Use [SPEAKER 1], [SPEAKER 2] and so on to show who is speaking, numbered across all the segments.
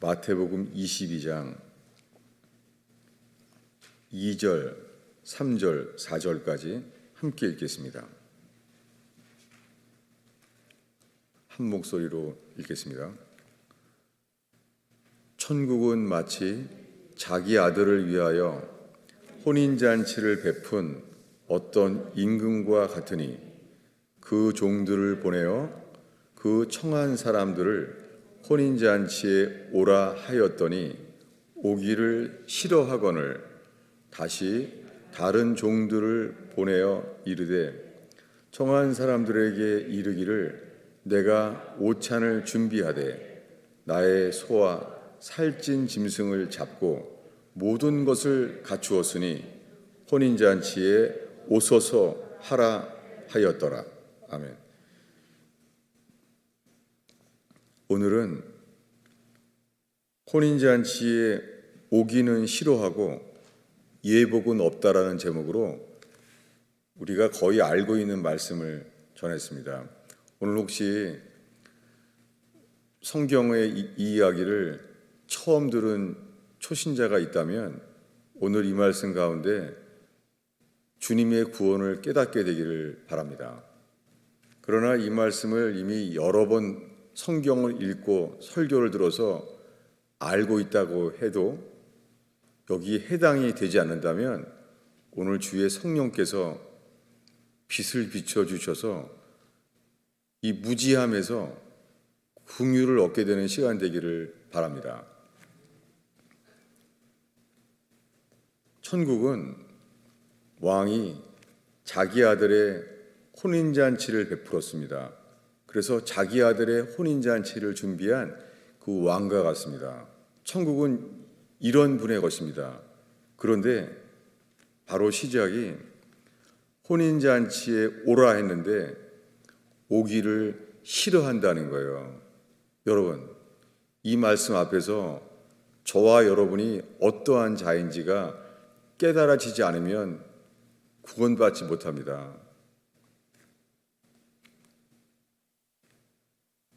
[SPEAKER 1] 마태복음 22장 2절, 3절, 4절까지 함께 읽겠습니다. 한 목소리로 읽겠습니다. 천국은 마치 자기 아들을 위하여 혼인잔치를 베푼 어떤 임금과 같으니 그 종들을 보내어 그 청한 사람들을 혼인잔치에 오라 하였더니 오기를 싫어하거늘 다시 다른 종들을 보내어 이르되 청한 사람들에게 이르기를 내가 오찬을 준비하되 나의 소와 살찐 짐승을 잡고 모든 것을 갖추었으니 혼인잔치에 오소서 하라 하였더라. 아멘. 오늘은 혼인잔치에 오기는 싫어하고 예복은 없다라는 제목으로 우리가 거의 알고 있는 말씀을 전했습니다. 오늘 혹시 성경의 이 이야기를 처음 들은 초신자가 있다면 오늘 이 말씀 가운데 주님의 구원을 깨닫게 되기를 바랍니다. 그러나 이 말씀을 이미 여러 번 성경을 읽고 설교를 들어서 알고 있다고 해도 여기에 해당이 되지 않는다면 오늘 주의 성령께서 빛을 비춰주셔서 이 무지함에서 긍휼을 얻게 되는 시간 되기를 바랍니다. 천국은 왕이 자기 아들의 혼인잔치를 베풀었습니다. 그래서 자기 아들의 혼인잔치를 준비한 그 왕과 같습니다. 천국은 이런 분의 것입니다. 그런데 바로 시작이 혼인잔치에 오라 했는데 오기를 싫어한다는 거예요. 여러분, 이 말씀 앞에서 저와 여러분이 어떠한 자인지가 깨달아지지 않으면 구원받지 못합니다.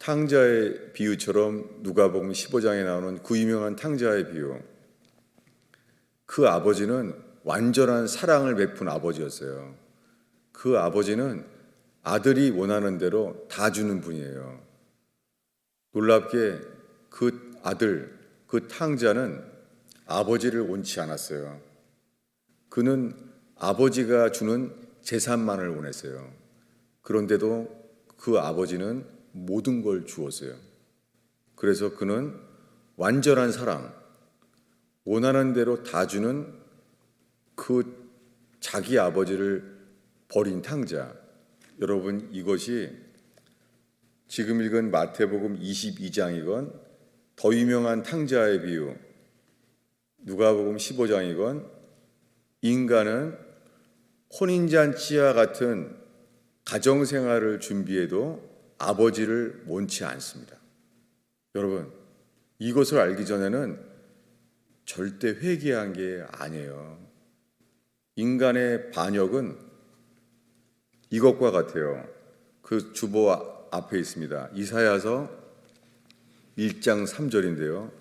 [SPEAKER 1] 탕자의 비유처럼 누가복음 15장에 나오는 그 유명한 탕자의 비유. 그 아버지는 완전한 사랑을 베푼 아버지였어요. 그 아버지는 아들이 원하는 대로 다 주는 분이에요. 놀랍게 그 아들, 그 탕자는 아버지를 원치 않았어요. 그는 아버지가 주는 재산만을 원했어요. 그런데도 그 아버지는 모든 걸 주었어요. 그래서 그는 완전한 사랑, 원하는 대로 다 주는 그 자기 아버지를 버린 탕자. 여러분, 이것이 지금 읽은 마태복음 22장이건 더 유명한 탕자의 비유, 누가복음 15장이건 인간은 혼인잔치와 같은 가정생활을 준비해도 아버지를 원치 않습니다. 여러분, 이것을 알기 전에는 절대 회개한 게 아니에요. 인간의 반역은 이것과 같아요. 그 주보 앞에 있습니다. 이사야서 1장 3절인데요.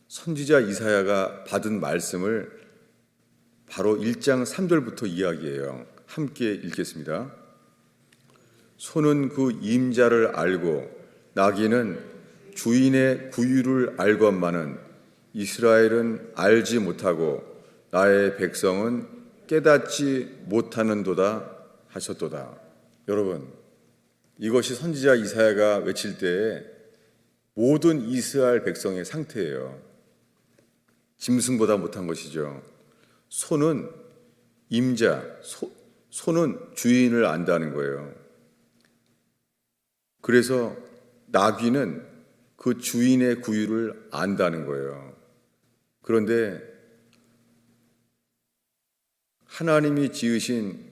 [SPEAKER 1] 선지자 이사야가 받은 말씀을 바로 1장 3절부터 이야기해요. 함께 읽겠습니다. 소는 그 임자를 알고 나귀는 주인의 구유를 알건만은 이스라엘은 알지 못하고 나의 백성은 깨닫지 못하는도다 하셨도다. 여러분, 이것이 선지자 이사야가 외칠 때에 모든 이스라엘 백성의 상태예요. 짐승보다 못한 것이죠. 소는 임자, 소는 주인을 안다는 거예요. 그래서 나귀는 그 주인의 구유를 안다는 거예요. 그런데 하나님이 지으신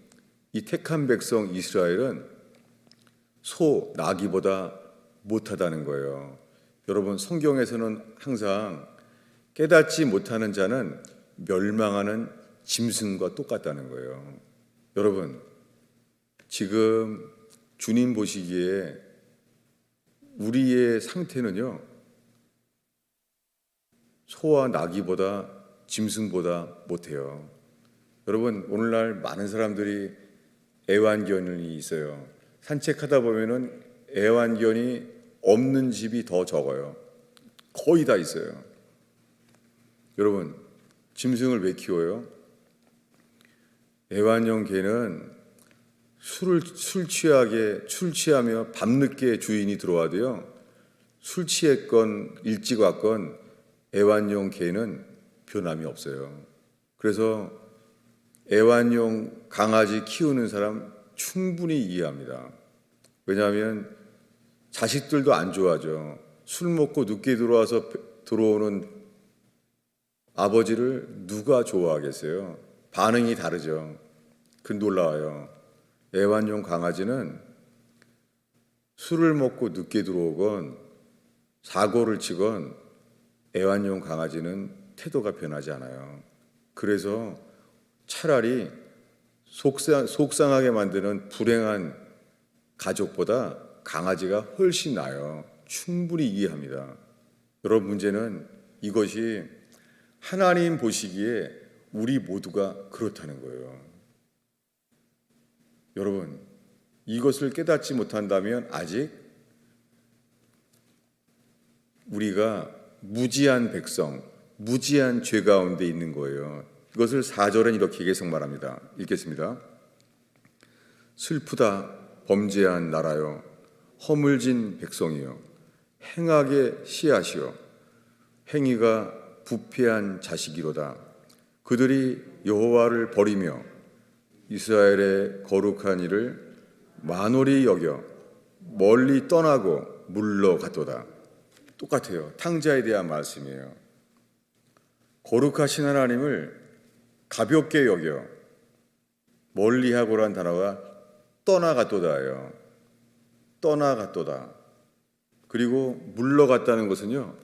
[SPEAKER 1] 이 택한 백성 이스라엘은 소, 나귀보다 못하다는 거예요. 여러분, 성경에서는 항상 깨닫지 못하는 자는 멸망하는 짐승과 똑같다는 거예요. 여러분, 지금 주님 보시기에 우리의 상태는요, 소와 나귀보다 짐승보다 못해요. 여러분, 오늘날 많은 사람들이 애완견이 있어요. 산책하다 보면은 애완견이 없는 집이 더 적어요. 거의 다 있어요. 여러분, 짐승을 왜 키워요? 애완용 개는 술 취하며 밤늦게 주인이 들어와도요, 술 취했건 일찍 왔건 애완용 개는 변함이 없어요. 그래서 애완용 강아지 키우는 사람 충분히 이해합니다. 왜냐하면 자식들도 안 좋아하죠. 술 먹고 늦게 들어오는 아버지를 누가 좋아하겠어요? 반응이 다르죠. 그 놀라워요. 애완용 강아지는 술을 먹고 늦게 들어오건 사고를 치건 애완용 강아지는 태도가 변하지 않아요. 그래서 차라리 속상하게 만드는 불행한 가족보다 강아지가 훨씬 나아요. 충분히 이해합니다. 여러분, 문제는 이것이 하나님 보시기에 우리 모두가 그렇다는 거예요. 여러분, 이것을 깨닫지 못한다면 아직 우리가 무지한 백성, 무지한 죄 가운데 있는 거예요. 이것을 4절은 이렇게 계속 말합니다. 읽겠습니다. 슬프다 범죄한 나라요, 허물진 백성이요, 행악의 씨앗이요, 행위가 부패한 자식이로다. 그들이 여호와를 버리며 이스라엘의 거룩한 일을 만홀히 여겨 멀리 떠나고 물러갔도다. 똑같아요. 탕자에 대한 말씀이에요. 거룩하신 하나님을 가볍게 여겨 멀리하고란 단어가 떠나갔도다예요. 떠나갔도다. 그리고 물러갔다는 것은요,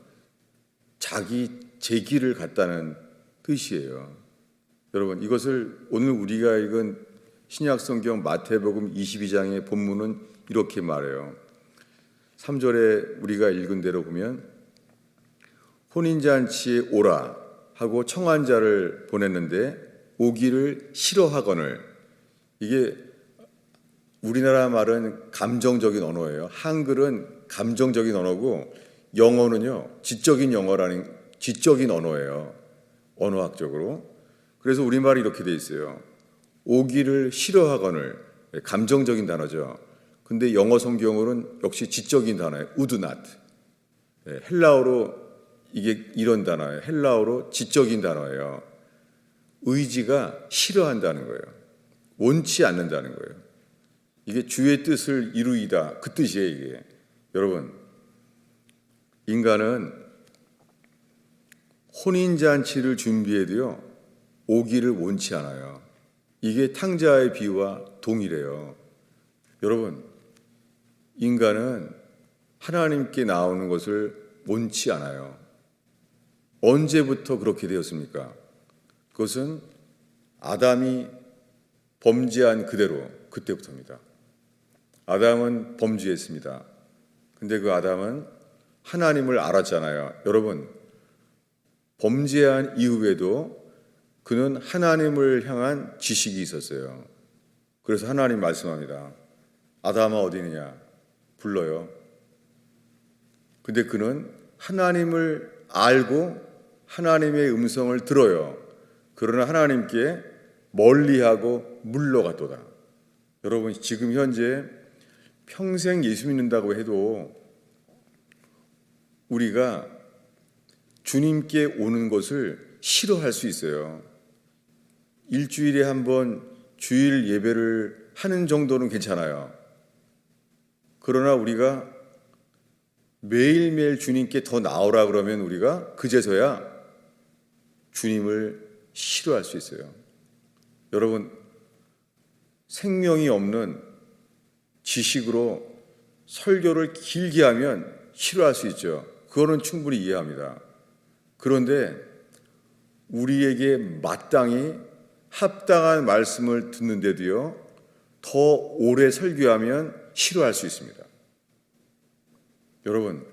[SPEAKER 1] 제 길을 갔다는 뜻이에요. 여러분, 이것을 오늘 우리가 읽은 신약성경 마태복음 22장의 본문은 이렇게 말해요. 3절에 우리가 읽은 대로 보면 혼인잔치에 오라 하고 청한 자를 보냈는데 오기를 싫어하거늘, 이게 우리나라 말은 감정적인 언어예요. 한글은 감정적인 언어고 영어는요, 지적인 언어예요. 언어학적으로. 그래서 우리말이 이렇게 돼 있어요. 오기를 싫어하거늘, 감정적인 단어죠. 근데 영어 성경으로는 역시 지적인 단어예요. would not. 헬라어로 이게 이런 단어예요. 헬라어로 지적인 단어예요. 의지가 싫어한다는 거예요. 원치 않는다는 거예요. 이게 주의 뜻을 이루이다, 그 뜻이에요, 이게. 여러분, 인간은 혼인잔치를 준비해도요, 오기를 원치 않아요. 이게 탕자의 비유와 동일해요. 여러분, 인간은 하나님께 나오는 것을 원치 않아요. 언제부터 그렇게 되었습니까? 그것은 아담이 범죄한 그때부터입니다. 아담은 범죄했습니다. 근데 그 아담은 하나님을 알았잖아요. 여러분, 범죄한 이후에도 그는 하나님을 향한 지식이 있었어요. 그래서 하나님 말씀합니다. 아담아 어디 있느냐? 불러요. 근데 그는 하나님을 알고 하나님의 음성을 들어요. 그러나 하나님께 멀리하고 물러갔도다. 여러분, 지금 현재 평생 예수 믿는다고 해도 우리가 주님께 오는 것을 싫어할 수 있어요. 일주일에 한 번 주일 예배를 하는 정도는 괜찮아요. 그러나 우리가 매일매일 주님께 더 나오라 그러면 우리가 그제서야 주님을 싫어할 수 있어요. 여러분, 생명이 없는 지식으로 설교를 길게 하면 싫어할 수 있죠. 그거는 충분히 이해합니다. 그런데 우리에게 마땅히 합당한 말씀을 듣는데도요, 더 오래 설교하면 싫어할 수 있습니다. 여러분,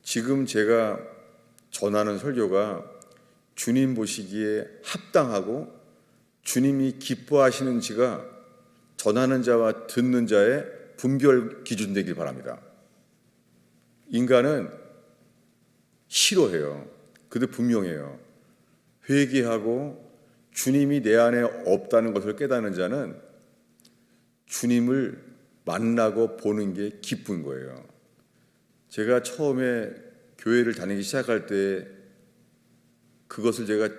[SPEAKER 1] 지금 제가 전하는 설교가 주님 보시기에 합당하고 주님이 기뻐하시는지가 전하는 자와 듣는 자의 분별 기준 되길 바랍니다. 인간은 싫어해요. 그도 분명해요. 회개하고 주님이 내 안에 없다는 것을 깨닫는 자는 주님을 만나고 보는 게 기쁜 거예요. 제가 처음에 교회를 다니기 시작할 때 그것을 제가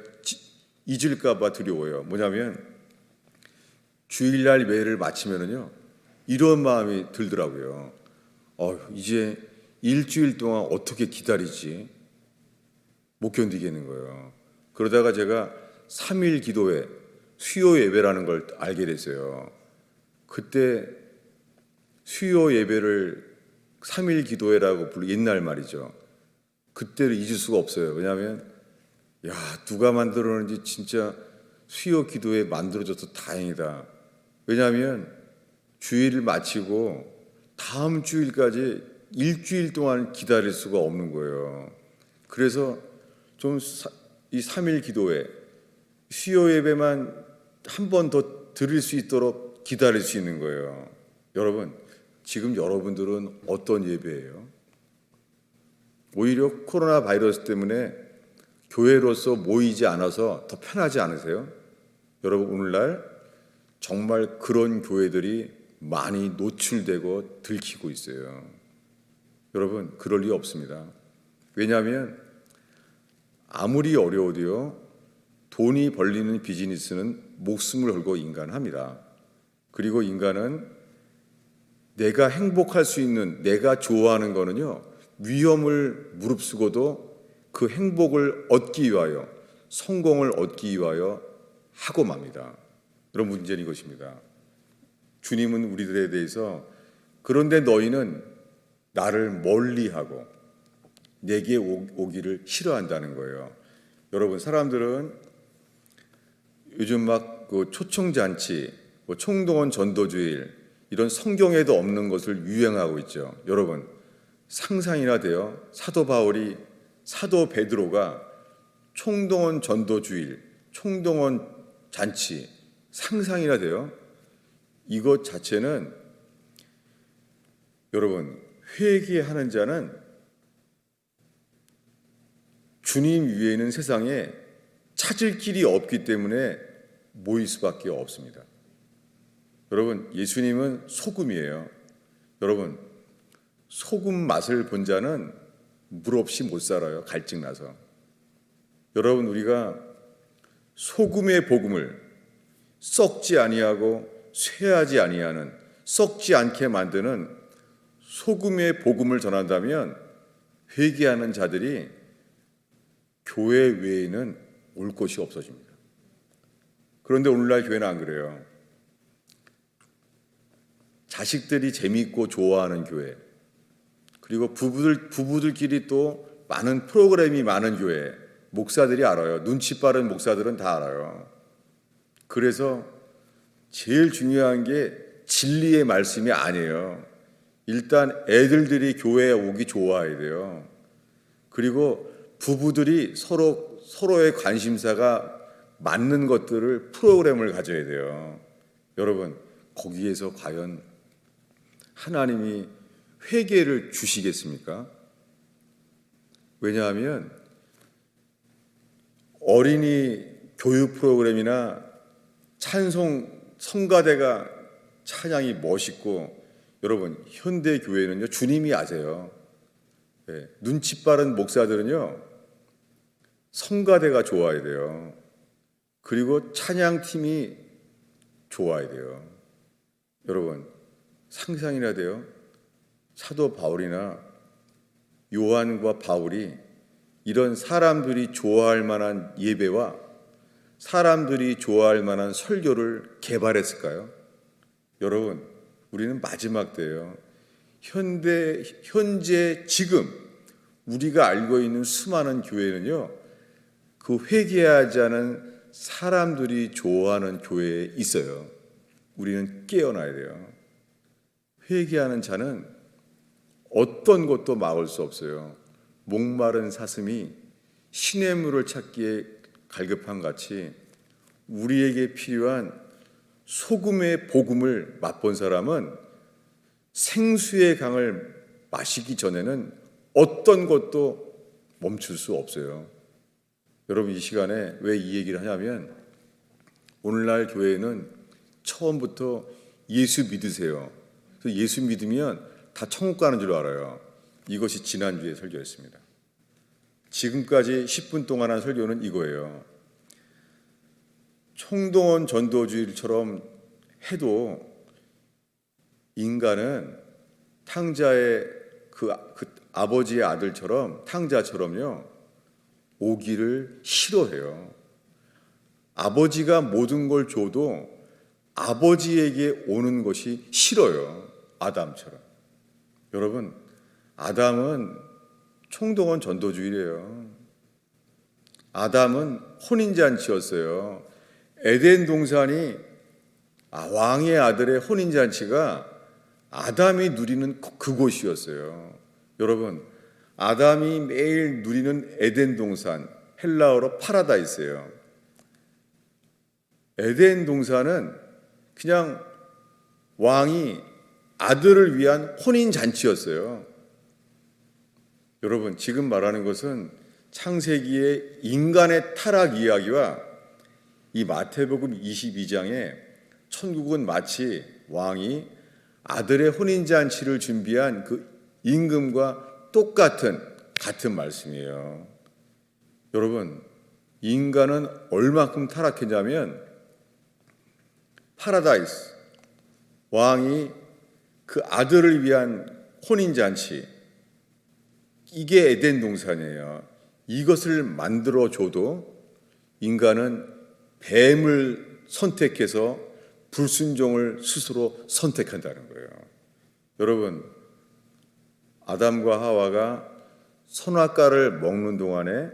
[SPEAKER 1] 잊을까 봐 두려워요. 뭐냐면 주일날 예배를 마치면은요 이런 마음이 들더라고요. 이제 일주일 동안 어떻게 기다리지? 못 견디겠는 거예요. 그러다가 제가 3일 기도회, 수요 예배라는 걸 알게 됐어요. 그때 수요 예배를 3일 기도회라고 부르 옛날 말이죠. 그때를 잊을 수가 없어요. 왜냐하면 누가 만들었는지 진짜 수요 기도회 만들어줘서 다행이다. 왜냐하면 주일을 마치고 다음 주일까지 일주일 동안 기다릴 수가 없는 거예요. 그래서 좀 이 3일 기도회, 수요 예배만 한 번 더 드릴 수 있도록 기다릴 수 있는 거예요. 여러분, 지금 여러분들은 어떤 예배예요? 오히려 코로나 바이러스 때문에 교회로서 모이지 않아서 더 편하지 않으세요? 여러분, 오늘날 정말 그런 교회들이 많이 노출되고 들키고 있어요. 여러분, 그럴 리 없습니다. 왜냐하면 아무리 어려워도요, 돈이 벌리는 비즈니스는 목숨을 걸고 인간은 합니다. 그리고 인간은 내가 행복할 수 있는, 내가 좋아하는 거는요, 위험을 무릅쓰고도 그 행복을 얻기 위하여, 성공을 얻기 위하여 하고 맙니다. 그런 문제는 이것입니다. 주님은 우리들에 대해서 그런데 너희는 나를 멀리하고 내게 오기를 싫어한다는 거예요. 여러분, 사람들은 요즘 막 그 초청잔치, 총동원 전도주일 이런 성경에도 없는 것을 유행하고 있죠. 여러분, 상상이나 돼요? 사도 바울이, 사도 베드로가 총동원 전도주일, 총동원 잔치 상상이나 돼요? 이것 자체는 여러분, 회개하는 자는 주님 위에는 세상에 찾을 길이 없기 때문에 모일 수밖에 없습니다. 여러분, 예수님은 소금이에요. 여러분, 소금 맛을 본 자는 물 없이 못 살아요. 갈증 나서. 여러분, 우리가 소금의 복음을 썩지 아니하고 쇠하지 아니하는, 썩지 않게 만드는 소금의 복음을 전한다면 회개하는 자들이 교회 외에는 올 곳이 없어집니다. 그런데 오늘날 교회는 안 그래요. 자식들이 재미있고 좋아하는 교회, 그리고 부부들끼리 또 많은 프로그램이 많은 교회, 목사들이 알아요. 눈치 빠른 목사들은 다 알아요. 그래서 제일 중요한 게 진리의 말씀이 아니에요. 일단 애들들이 교회에 오기 좋아해야 돼요. 그리고 부부들이 서로의 관심사가 맞는 것들을 프로그램을 가져야 돼요. 여러분, 거기에서 과연 하나님이 회개를 주시겠습니까? 왜냐하면 어린이 교육 프로그램이나 찬송 성가대가 찬양이 멋있고, 여러분, 현대 교회는요, 주님이 아세요. 눈치 빠른 목사들은요, 성가대가 좋아야 돼요. 그리고 찬양팀이 좋아야 돼요. 여러분, 상상이나 돼요? 사도 바울이나 요한과 바울이 이런 사람들이 좋아할 만한 예배와 사람들이 좋아할 만한 설교를 개발했을까요? 여러분, 우리는 마지막 때예요. 현재 지금 우리가 알고 있는 수많은 교회는요, 그 회개하지 않은 사람들이 좋아하는 교회에 있어요. 우리는 깨어나야 돼요. 회개하는 자는 어떤 것도 막을 수 없어요. 목마른 사슴이 시냇물을 찾기에 갈급한 같이 우리에게 필요한 소금의 복음을 맛본 사람은 생수의 강을 마시기 전에는 어떤 것도 멈출 수 없어요. 여러분, 이 시간에 왜 이 얘기를 하냐면 오늘날 교회는 처음부터 예수 믿으세요. 그래서 예수 믿으면 다 천국 가는 줄 알아요. 이것이 지난주에 설교였습니다. 지금까지 10분 동안 한 설교는 이거예요. 총동원 전도주의처럼 해도 인간은 탕자의 그 아버지의 아들처럼 탕자처럼요 오기를 싫어해요. 아버지가 모든 걸 줘도 아버지에게 오는 것이 싫어요. 아담처럼. 여러분, 아담은 총동원 전도주의래요. 아담은 혼인잔치였어요. 에덴 동산이 왕의 아들의 혼인잔치가 아담이 누리는 그곳이었어요. 여러분, 아담이 매일 누리는 에덴 동산, 헬라어로 파라다이스예요. 에덴 동산은 그냥 왕이 아들을 위한 혼인잔치였어요. 여러분, 지금 말하는 것은 창세기의 인간의 타락 이야기와 이 마태복음 22장에 천국은 마치 왕이 아들의 혼인잔치를 준비한 그 임금과 같은 말씀이에요. 여러분, 인간은 얼마큼 타락했냐면 파라다이스, 왕이 그 아들을 위한 혼인잔치, 이게 에덴 동산이에요. 이것을 만들어줘도 인간은 뱀을 선택해서 불순종을 스스로 선택한다는 거예요. 여러분, 아담과 하와가 선악과를 먹는 동안에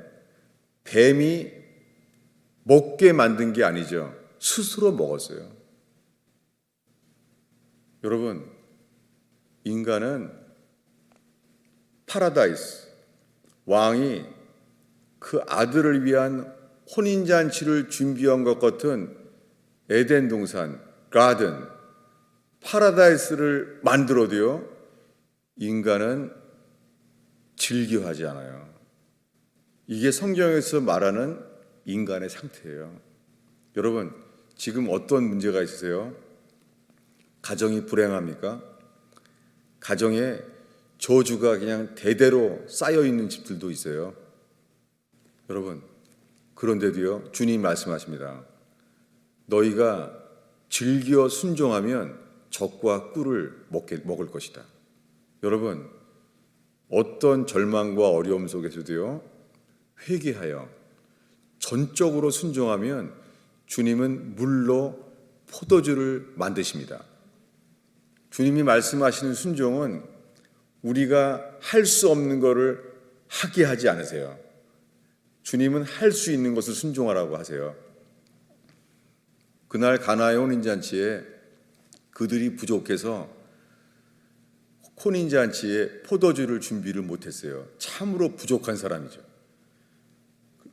[SPEAKER 1] 뱀이 먹게 만든 게 아니죠. 스스로 먹었어요. 여러분, 인간은 파라다이스, 왕이 그 아들을 위한 혼인잔치를 준비한 것 같은 에덴 동산, 가든, 파라다이스를 만들어도요, 인간은 즐겨하지 않아요. 이게 성경에서 말하는 인간의 상태예요. 여러분, 지금 어떤 문제가 있으세요? 가정이 불행합니까? 가정에 저주가 그냥 대대로 쌓여 있는 집들도 있어요. 여러분, 그런데도요, 주님 말씀하십니다. 너희가 즐겨 순종하면 적과 꿀을 먹을 것이다. 여러분, 어떤 절망과 어려움 속에서도요, 회개하여 전적으로 순종하면 주님은 물로 포도주를 만드십니다. 주님이 말씀하시는 순종은 우리가 할 수 없는 것을 하게 하지 않으세요. 주님은 할 수 있는 것을 순종하라고 하세요. 그날 가나의 혼인잔치에 그들이 부족해서 혼인잔치에 포도주를 준비를 못했어요. 참으로 부족한 사람이죠.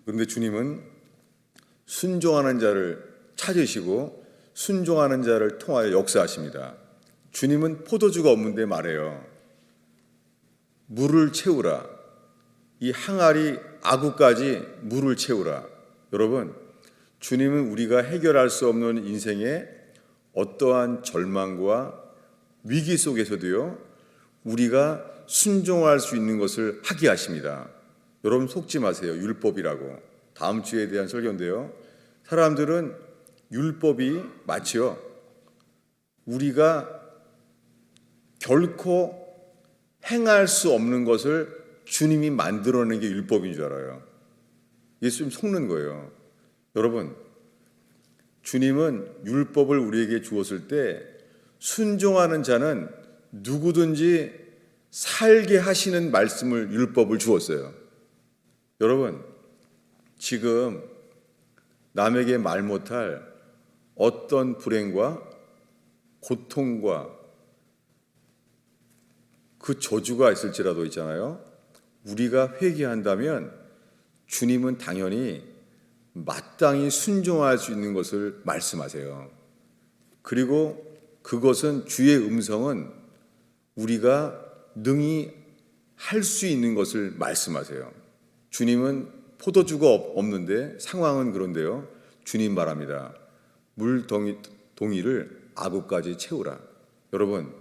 [SPEAKER 1] 그런데 주님은 순종하는 자를 찾으시고 순종하는 자를 통하여 역사하십니다. 주님은 포도주가 없는데 말해요. 물을 채우라. 이 항아리 아구까지 물을 채우라. 여러분, 주님은 우리가 해결할 수 없는 인생의 어떠한 절망과 위기 속에서도요, 우리가 순종할 수 있는 것을 하게 하십니다. 여러분, 속지 마세요. 율법이라고. 다음 주에 대한 설교인데요, 사람들은 율법이 마치요, 우리가 결코 행할 수 없는 것을 주님이 만들어낸 게 율법인 줄 알아요. 예수님 속는 거예요. 여러분, 주님은 율법을 우리에게 주었을 때 순종하는 자는 누구든지 살게 하시는 말씀을, 율법을 주었어요. 여러분, 지금 남에게 말 못할 어떤 불행과 고통과 그 저주가 있을지라도 있잖아요. 우리가 회개한다면 주님은 당연히 마땅히 순종할 수 있는 것을 말씀하세요. 그리고 그것은 주의 음성은 우리가 능히 할 수 있는 것을 말씀하세요. 주님은 포도주가 없는데 상황은 그런데요. 주님 말합니다. 물 동이를 아구까지 채우라. 여러분,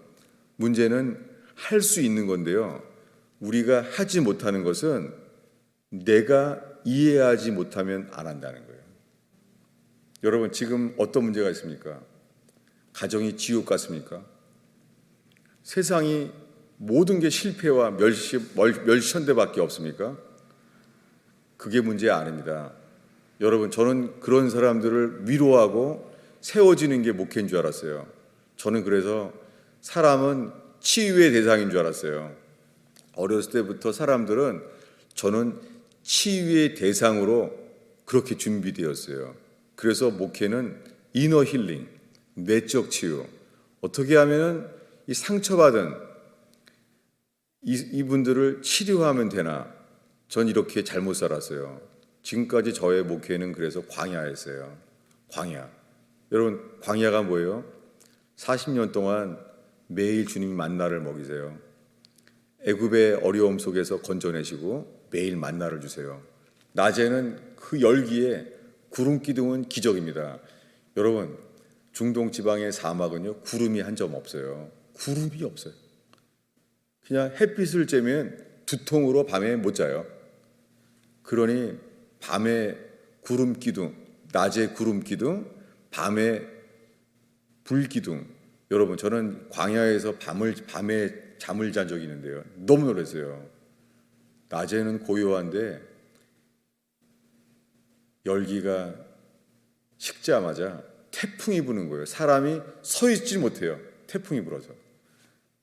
[SPEAKER 1] 문제는 할 수 있는 건데요. 우리가 하지 못하는 것은 내가 이해하지 못하면 안 한다는 거예요. 여러분, 지금 어떤 문제가 있습니까? 가정이 지옥 같습니까? 세상이 모든 게 실패와 멸시천대밖에 없습니까? 그게 문제 아닙니다. 여러분, 저는 그런 사람들을 위로하고 세워지는 게 목회인 줄 알았어요. 저는 그래서 사람은 치유의 대상인 줄 알았어요. 어렸을 때부터 사람들은 저는 치유의 대상으로 그렇게 준비되었어요. 그래서 목회는 이너 힐링, 내적 치유. 어떻게 하면 이 상처받은 이분들을 치료하면 되나? 전 이렇게 잘못 살았어요. 지금까지 저의 목회는 그래서 광야였어요. 광야. 여러분, 광야가 뭐예요? 40년 동안 매일 주님이 만나를 먹이세요. 애굽의 어려움 속에서 건져내시고 매일 만나를 주세요. 낮에는 그 열기에 구름 기둥은 기적입니다. 여러분, 중동 지방의 사막은요, 구름이 한 점 없어요. 구름이 없어요. 그냥 햇빛을 쬐면 두통으로 밤에 못 자요. 그러니 밤에 구름 기둥, 낮에 구름 기둥, 밤에 불 기둥. 여러분, 저는 광야에서 밤에 잠을 잔 적이 있는데요. 너무 놀랐어요. 낮에는 고요한데 열기가 식자마자 태풍이 부는 거예요. 사람이 서 있지 못해요. 태풍이 불어서.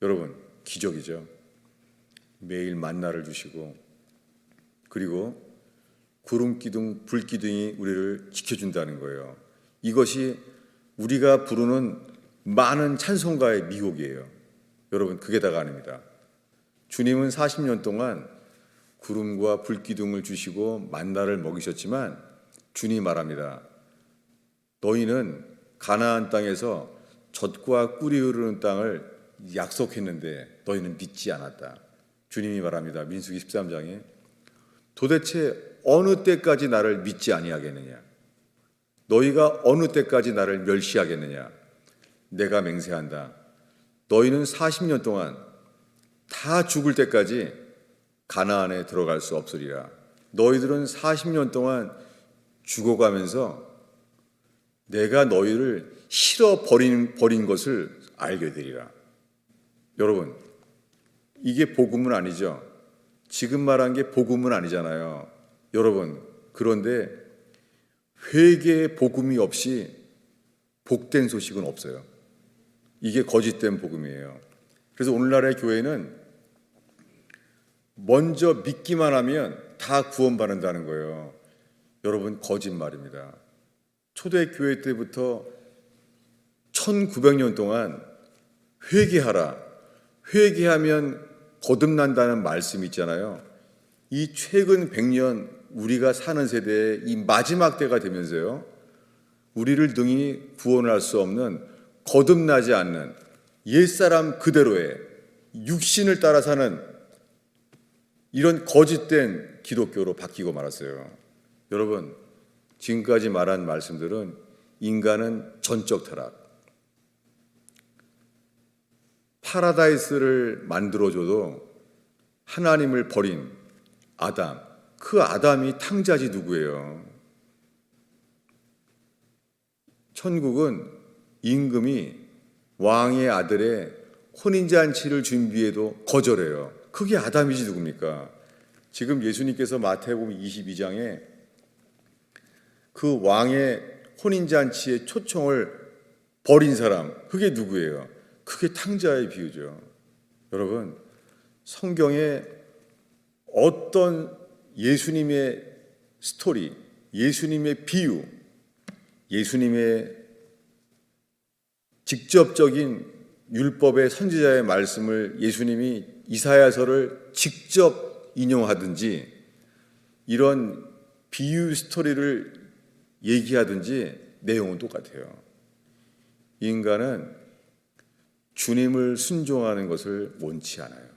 [SPEAKER 1] 여러분, 기적이죠. 매일 만나를 주시고 그리고 구름 기둥, 불 기둥이 우리를 지켜준다는 거예요. 이것이 우리가 부르는 많은 찬송가의 미혹이에요. 여러분, 그게 다가 아닙니다. 주님은 40년 동안 구름과 불 기둥을 주시고 만나를 먹이셨지만 주님 말합니다. 너희는 가나안 땅에서 젖과 꿀이 흐르는 땅을 약속했는데 너희는 믿지 않았다. 주님이 말합니다. 민수기 13장에 도대체 어느 때까지 나를 믿지 아니하겠느냐? 너희가 어느 때까지 나를 멸시하겠느냐? 내가 맹세한다. 너희는 40년 동안 다 죽을 때까지 가나안에 들어갈 수 없으리라. 너희들은 40년 동안 죽어가면서 내가 너희를 싫어 버린 것을 알게 되리라. 여러분, 이게 복음은 아니죠. 지금 말한 게 복음은 아니잖아요. 여러분, 그런데 회개의 복음이 없이 복된 소식은 없어요. 이게 거짓된 복음이에요. 그래서 오늘날의 교회는 먼저 믿기만 하면 다 구원받는다는 거예요. 여러분, 거짓말입니다. 초대교회 때부터 1900년 동안 회개하라. 회개하면 거듭난다는 말씀이 있잖아요. 이 최근 100년 우리가 사는 세대의 이 마지막 때가 되면서요. 우리를 능히 구원할 수 없는 거듭나지 않는 옛사람 그대로의 육신을 따라 사는 이런 거짓된 기독교로 바뀌고 말았어요. 여러분, 지금까지 말한 말씀들은 인간은 전적 타락, 파라다이스를 만들어줘도 하나님을 버린 아담, 그 아담이 탕자지 누구예요? 천국은 임금이 왕의 아들의 혼인잔치를 준비해도 거절해요. 그게 아담이지 누굽니까? 지금 예수님께서 마태복음 22장에 그 왕의 혼인잔치의 초청을 버린 사람, 그게 누구예요? 그게 탕자의 비유죠. 여러분, 성경에 어떤 예수님의 스토리, 예수님의 비유, 예수님의 직접적인 율법의 선지자의 말씀을 예수님이 이사야서를 직접 인용하든지 이런 비유 스토리를 얘기하든지 내용은 똑같아요. 인간은 주님을 순종하는 것을 원치 않아요.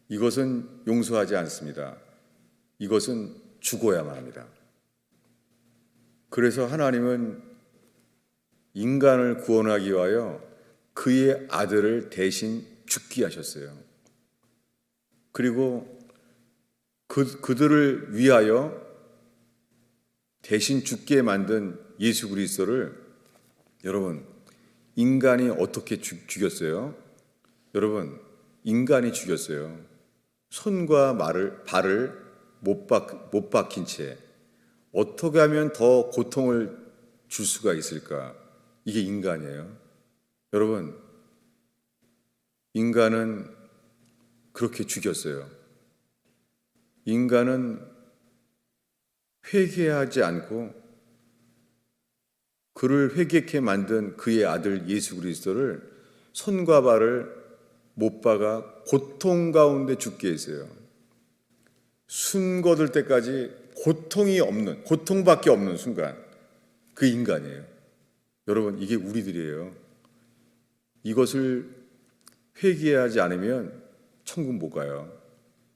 [SPEAKER 1] 이것은 용서하지 않습니다. 이것은 죽어야만 합니다. 그래서 하나님은 인간을 구원하기 위하여 그의 아들을 대신 죽게 하셨어요. 그리고 그들을 위하여 대신 죽게 만든 예수 그리스도를 여러분, 인간이 어떻게 죽였어요? 여러분, 인간이 죽였어요. 손과 발을 못 박힌 채 어떻게 하면 더 고통을 줄 수가 있을까? 이게 인간이에요. 여러분, 인간은 그렇게 죽였어요. 인간은 회개하지 않고 그를 회개케 만든 그의 아들 예수 그리스도를 손과 발을 못 박아 고통 가운데 죽게 했어요. 숨 거둘 때까지 고통밖에 없는 순간, 그 인간이에요. 여러분, 이게 우리들이에요. 이것을 회개하지 않으면 천국 못 가요.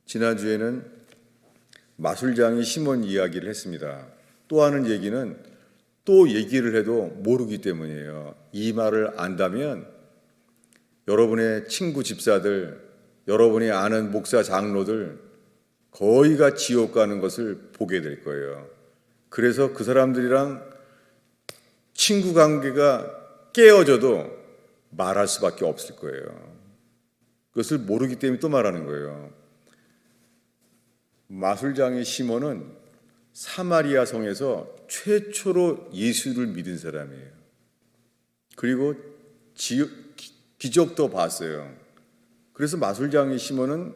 [SPEAKER 1] 지난주에는 마술장이 시몬 이야기를 했습니다. 또 하는 얘기는 또 얘기를 해도 모르기 때문이에요. 이 말을 안다면 여러분의 친구 집사들, 여러분이 아는 목사 장로들 거의가 지옥 가는 것을 보게 될 거예요. 그래서 그 사람들이랑 친구 관계가 깨어져도 말할 수밖에 없을 거예요. 그것을 모르기 때문에 또 말하는 거예요. 마술장의 시몬은 사마리아 성에서 최초로 예수를 믿은 사람이에요. 그리고 기적도 봤어요. 그래서 마술장의 시몬은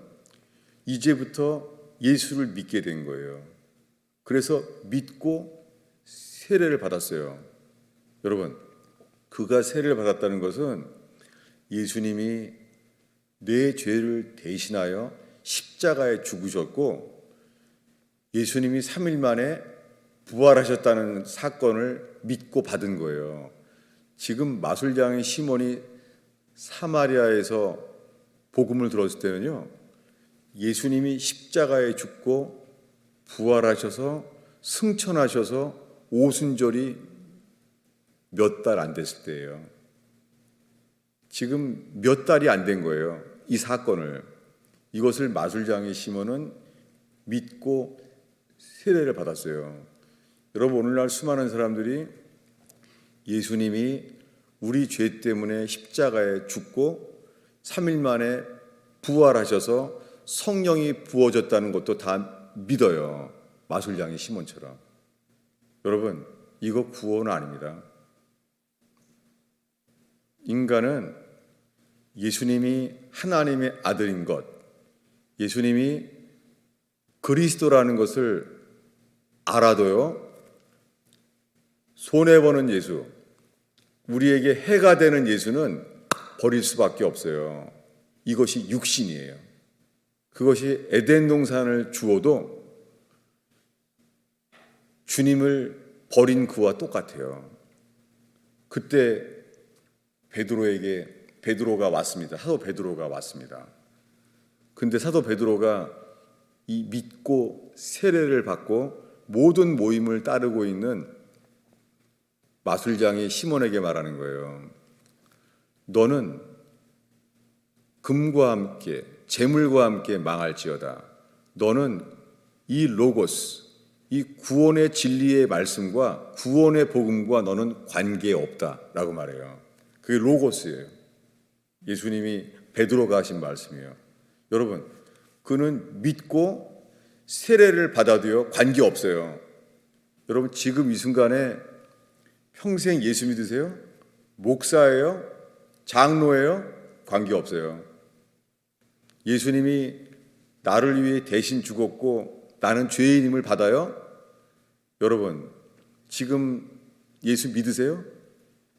[SPEAKER 1] 이제부터 예수를 믿게 된 거예요. 그래서 믿고 세례를 받았어요. 여러분, 그가 세례를 받았다는 것은 예수님이 내 죄를 대신하여 십자가에 죽으셨고 예수님이 3일 만에 부활하셨다는 사건을 믿고 받은 거예요. 지금 마술장의 시몬이 사마리아에서 복음을 들었을 때는요, 예수님이 십자가에 죽고 부활하셔서 승천하셔서 오순절이 몇 달 안 됐을 때예요. 지금 몇 달이 안 된 거예요. 이 사건을. 이것을 마술장의 시몬은 믿고 세례를 받았어요. 여러분, 오늘날 수많은 사람들이 예수님이 우리 죄 때문에 십자가에 죽고 3일 만에 부활하셔서 성령이 부어졌다는 것도 다 믿어요. 마술장의 시몬처럼. 여러분, 이거 구원은 아닙니다. 인간은 예수님이 하나님의 아들인 것, 예수님이 그리스도라는 것을 알아도요, 손해보는 예수, 우리에게 해가 되는 예수는 버릴 수밖에 없어요. 이것이 육신이에요. 그것이 에덴 동산을 주어도 주님을 버린 그와 똑같아요. 그때 베드로가 왔습니다. 사도 베드로가 왔습니다. 근데 사도 베드로가 이 믿고 세례를 받고 모든 모임을 따르고 있는 마술장이 시몬에게 말하는 거예요. 너는 금과 함께 재물과 함께 망할지어다. 너는 이 로고스, 이 구원의 진리의 말씀과 구원의 복음과 너는 관계없다라고 말해요. 그게 로고스예요. 예수님이 베드로가 하신 말씀이에요. 여러분, 그는 믿고 세례를 받아도요, 관계없어요. 여러분, 지금 이 순간에 평생 예수 믿으세요? 목사예요? 장로예요? 관계없어요. 예수님이 나를 위해 대신 죽었고 나는 죄인임을 받아요? 여러분, 지금 예수 믿으세요?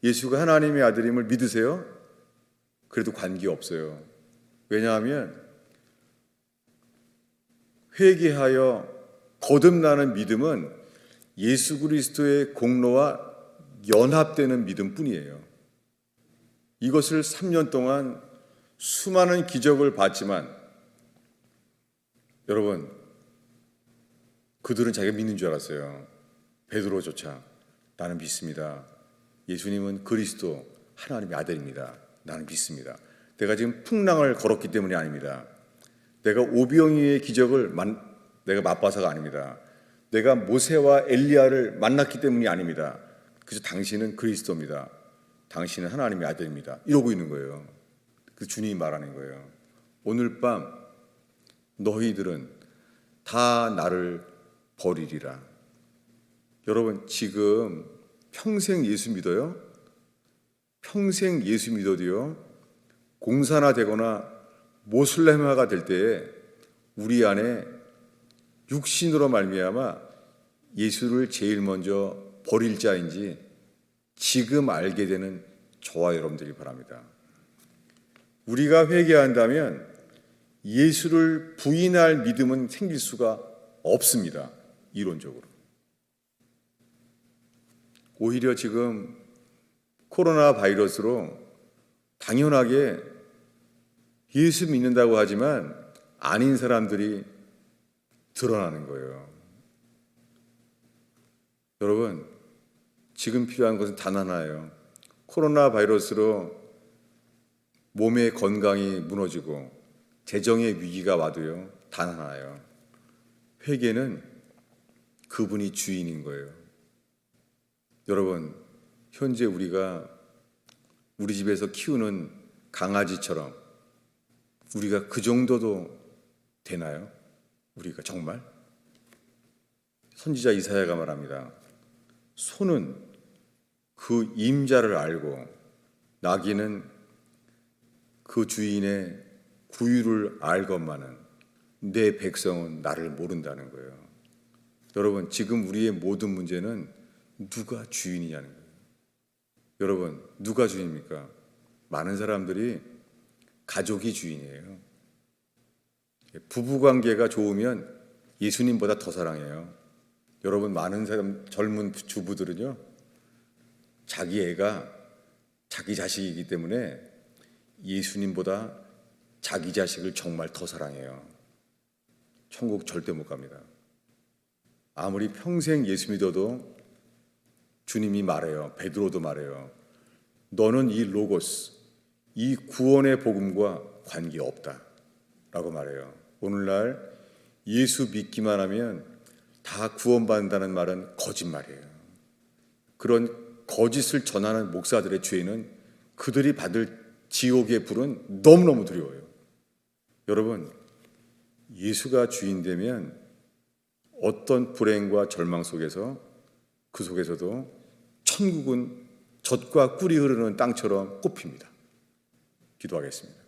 [SPEAKER 1] 예수가 하나님의 아들임을 믿으세요? 그래도 관계없어요. 왜냐하면 회개하여 거듭나는 믿음은 예수 그리스도의 공로와 연합되는 믿음뿐이에요. 이것을 3년 동안 수많은 기적을 봤지만 여러분, 그들은 자기가 믿는 줄 알았어요. 베드로조차 나는 믿습니다. 예수님은 그리스도 하나님의 아들입니다. 나는 믿습니다. 내가 지금 풍랑을 걸었기 때문이 아닙니다. 내가 오병이의 기적을 내가 맛봐서가 아닙니다. 내가 모세와 엘리야를 만났기 때문이 아닙니다. 그래서 당신은 그리스도입니다. 당신은 하나님의 아들입니다. 이러고 있는 거예요. 그 주님이 말하는 거예요. 오늘 밤 너희들은 다 나를 버리리라. 여러분, 지금 평생 예수 믿어요? 평생 예수 믿어도요, 공산화 되거나 모슬렘화가 될 때에 우리 안에 육신으로 말미암아 예수를 제일 먼저 버릴 자인지 지금 알게 되는 저와 여러분들이 바랍니다. 우리가 회개한다면 예수를 부인할 믿음은 생길 수가 없습니다. 이론적으로. 오히려 지금 코로나 바이러스로 당연하게 예수 믿는다고 하지만 아닌 사람들이 드러나는 거예요. 여러분, 지금 필요한 것은 단 하나예요. 코로나 바이러스로 몸의 건강이 무너지고 재정의 위기가 와도요, 단 하나예요. 회개는 그분이 주인인 거예요. 여러분, 현재 우리가 우리 집에서 키우는 강아지처럼 우리가 그 정도도 되나요? 우리가 정말? 선지자 이사야가 말합니다. 소는 그 임자를 알고 나귀는 그 주인의 구유를 알건만은 내 백성은 나를 모른다는 거예요. 여러분, 지금 우리의 모든 문제는 누가 주인이냐는 거예요. 여러분, 누가 주인입니까? 많은 사람들이 가족이 주인이에요. 부부관계가 좋으면 예수님보다 더 사랑해요. 여러분, 많은 사람, 젊은 주부들은요, 자기 애가 자기 자식이기 때문에 예수님보다 자기 자식을 정말 더 사랑해요. 천국 절대 못 갑니다. 아무리 평생 예수 믿어도 주님이 말해요. 베드로도 말해요. 너는 이 로고스, 이 구원의 복음과 관계없다 라고 말해요. 오늘날 예수 믿기만 하면 다 구원받는다는 말은 거짓말이에요. 그런 거짓을 전하는 목사들의 죄는 그들이 받을 지옥의 불은 너무너무 두려워요. 여러분, 예수가 주인 되면 어떤 불행과 절망 속에서 그 속에서도 천국은 젖과 꿀이 흐르는 땅처럼 꽃핍니다. 기도하겠습니다.